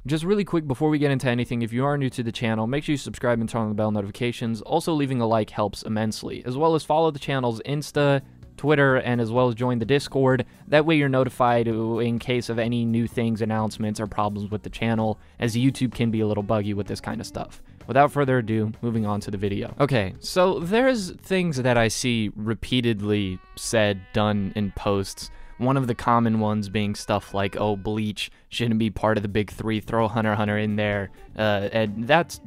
Just really quick before we get into anything, if you are new to the channel, make sure you subscribe and turn on the bell notifications. Also, leaving a like helps immensely, as well as follow the channel's Insta, Twitter, and as well as join the Discord. That way you're notified in case of any new things, announcements, or problems with the channel, as YouTube can be a little buggy with this kind of stuff. Without further ado, moving on to the video. Okay, so there's things that I see repeatedly said, done in posts. One of the common ones being stuff like, oh, Bleach shouldn't be part of the big three, throw Hunter x Hunter in there. And that's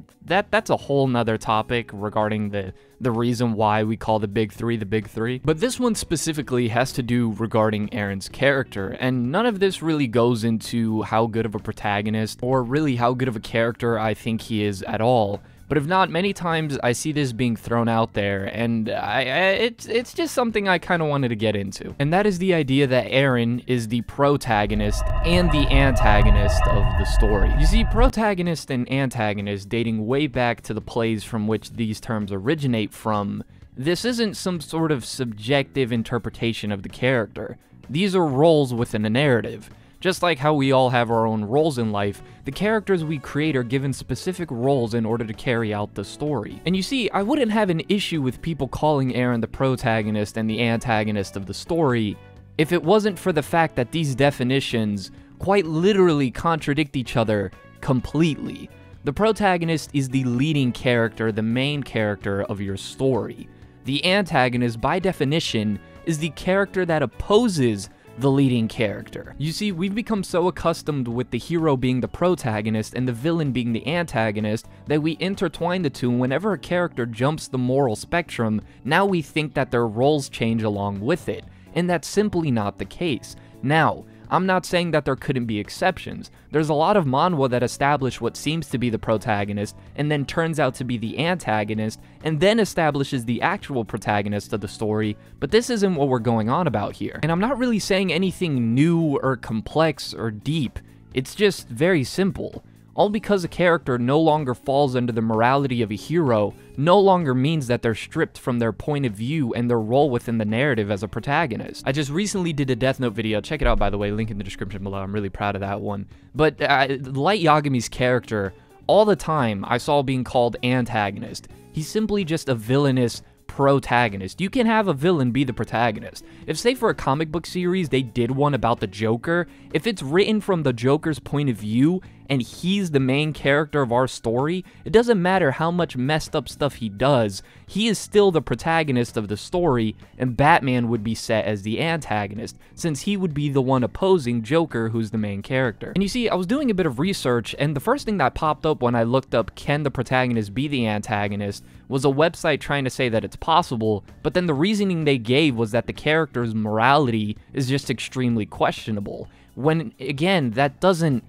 a whole nother topic regarding the reason why we call the big three. But this one specifically has to do regarding Eren's character, and none of this really goes into how good of a protagonist or really how good of a character I think he is at all. But if not, many times I see this being thrown out there, and it's just something I kind of wanted to get into. And that is the idea that Eren is the protagonist and the antagonist of the story. You see, protagonist and antagonist, dating way back to the plays from which these terms originate from, this isn't some sort of subjective interpretation of the character. These are roles within a narrative. Just like how we all have our own roles in life, the characters we create are given specific roles in order to carry out the story. And you see, I wouldn't have an issue with people calling Eren the protagonist and the antagonist of the story if it wasn't for the fact that these definitions quite literally contradict each other completely. The protagonist is the leading character, the main character of your story. The antagonist, by definition, is the character that opposes the leading character. You see, we've become so accustomed with the hero being the protagonist and the villain being the antagonist that we intertwine the two, and whenever a character jumps the moral spectrum, now we think that their roles change along with it, and that's simply not the case. Now, I'm not saying that there couldn't be exceptions. There's a lot of manhwa that establish what seems to be the protagonist and then turns out to be the antagonist and then establishes the actual protagonist of the story, but this isn't what we're going on about here. And I'm not really saying anything new or complex or deep. It's just very simple. All because a character no longer falls under the morality of a hero no longer means that they're stripped from their point of view and their role within the narrative as a protagonist. I just recently did a Death Note video. Check it out, by the way, link in the description below. I'm really proud of that one. But Light Yagami's character, all the time I saw being called antagonist. He's simply just a villainous protagonist. You can have a villain be the protagonist. If, say, for a comic book series they did one about the Joker, if it's written from the Joker's point of view and he's the main character of our story, it doesn't matter how much messed up stuff he does, he is still the protagonist of the story, and Batman would be set as the antagonist, since he would be the one opposing Joker, who's the main character. And you see, I was doing a bit of research, and the first thing that popped up when I looked up can the protagonist be the antagonist was a website trying to say that it's possible, but then the reasoning they gave was that the character's morality is just extremely questionable. When, again, that doesn't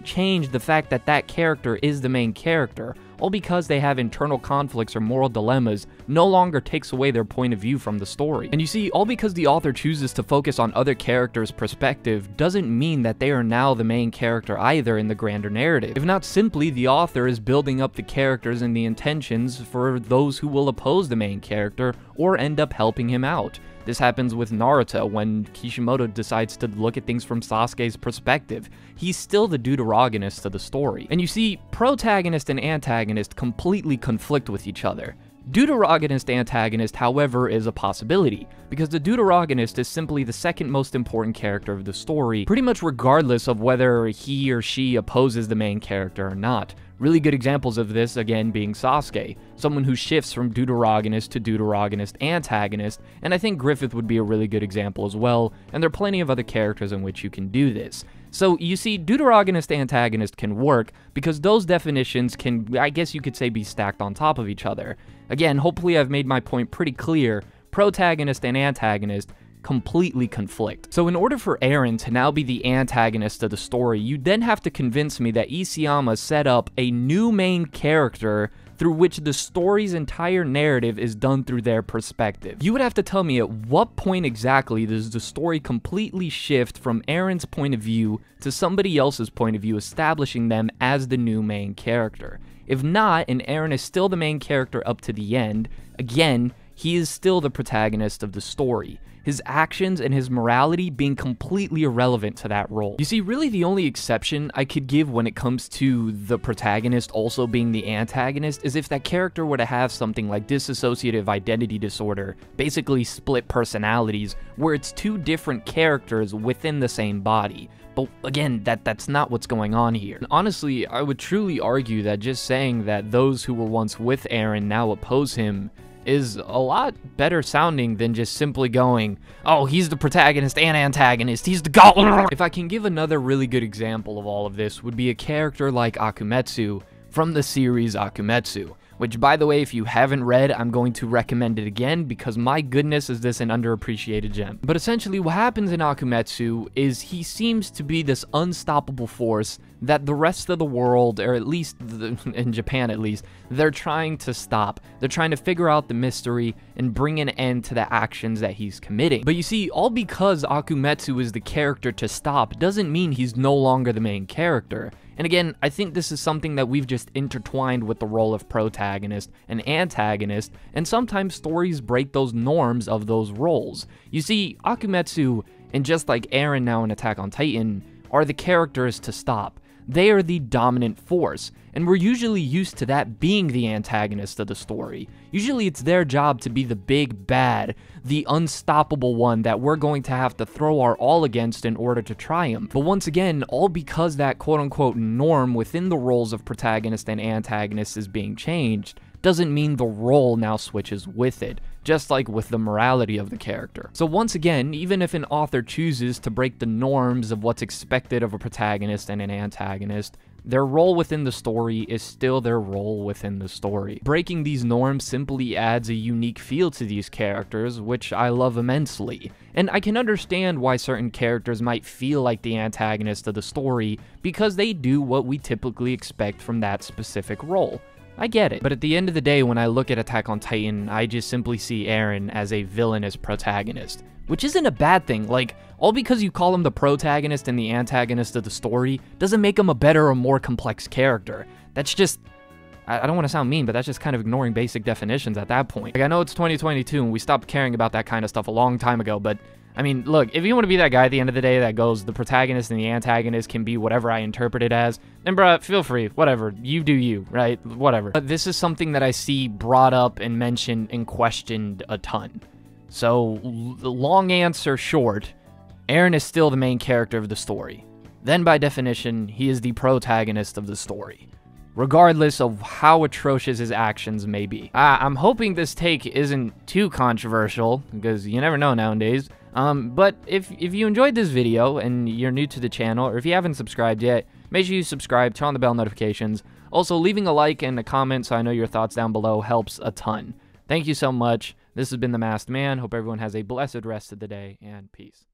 change the fact that that character is the main character. All because they have internal conflicts or moral dilemmas no longer takes away their point of view from the story. And you see, all because the author chooses to focus on other characters' perspective doesn't mean that they are now the main character either in the grander narrative. If not, simply the author is building up the characters and the intentions for those who will oppose the main character or end up helping him out. This happens with Naruto when Kishimoto decides to look at things from Sasuke's perspective. He's still the deuteragonist of the story. And you see, protagonist and antagonist completely conflict with each other. Deuteragonist antagonist, however, is a possibility, because the deuteragonist is simply the second most important character of the story, pretty much regardless of whether he or she opposes the main character or not. Really good examples of this, again, being Sasuke, someone who shifts from deuteragonist to deuteragonist antagonist, and I think Griffith would be a really good example as well, and there are plenty of other characters in which you can do this. So, you see, deuteragonist antagonist can work, because those definitions can, I guess you could say, be stacked on top of each other. Again, hopefully I've made my point pretty clear. Protagonist and antagonist completely conflict. So in order for Eren to now be the antagonist of the story, you then have to convince me that Isayama set up a new main character through which the story's entire narrative is done through their perspective. You would have to tell me at what point exactly does the story completely shift from Eren's point of view to somebody else's point of view, establishing them as the new main character. If not, and Eren is still the main character up to the end, again, he is still the protagonist of the story, his actions and his morality being completely irrelevant to that role. You see, really the only exception I could give when it comes to the protagonist also being the antagonist is if that character were to have something like dissociative identity disorder, basically split personalities, where it's two different characters within the same body. But again, that's not what's going on here. And honestly, I would truly argue that just saying that those who were once with Eren now oppose him is a lot better sounding than just simply going, oh, he's the protagonist and antagonist, he's the god. If I can give another really good example of all of this, would be a character like Akumetsu from the series Akumetsu. Which, by the way, if you haven't read, I'm going to recommend it again because my goodness is this an underappreciated gem. But essentially what happens in Akumetsu is he seems to be this unstoppable force that the rest of the world, or at least in Japan at least, they're trying to stop. They're trying to figure out the mystery and bring an end to the actions that he's committing. But you see, all because Akumetsu is the character to stop doesn't mean he's no longer the main character. And again, I think this is something that we've just intertwined with the role of protagonist and antagonist, and sometimes stories break those norms of those roles. You see, Akumetsu, and just like Eren now in Attack on Titan, are the characters to stop. They are the dominant force, and we're usually used to that being the antagonist of the story. Usually it's their job to be the big bad, the unstoppable one that we're going to have to throw our all against in order to triumph. But once again, all because that quote-unquote norm within the roles of protagonist and antagonist is being changed, doesn't mean the role now switches with it, just like with the morality of the character. So once again, even if an author chooses to break the norms of what's expected of a protagonist and an antagonist, their role within the story is still their role within the story. Breaking these norms simply adds a unique feel to these characters, which I love immensely. And I can understand why certain characters might feel like the antagonist of the story, because they do what we typically expect from that specific role. I get it. But at the end of the day, when I look at Attack on Titan, I just simply see Eren as a villainous protagonist. Which isn't a bad thing. Like, all because you call him the protagonist and the antagonist of the story doesn't make him a better or more complex character. That's just... I don't want to sound mean, but that's just kind of ignoring basic definitions at that point. Like, I know it's 2022 and we stopped caring about that kind of stuff a long time ago, but... I mean, look, if you want to be that guy at the end of the day that goes, the protagonist and the antagonist can be whatever I interpret it as, then bruh, feel free, whatever, you do you, right, whatever. But this is something that I see brought up and mentioned and questioned a ton. So, the long answer short, Eren is still the main character of the story. Then by definition, he is the protagonist of the story, regardless of how atrocious his actions may be. I'm hoping this take isn't too controversial, because you never know nowadays. But if you enjoyed this video and you're new to the channel, or if you haven't subscribed yet, make sure you subscribe, turn on the bell notifications. Also, leaving a like and a comment so I know your thoughts down below helps a ton. Thank you so much. This has been The Masked Man. Hope everyone has a blessed rest of the day, and peace.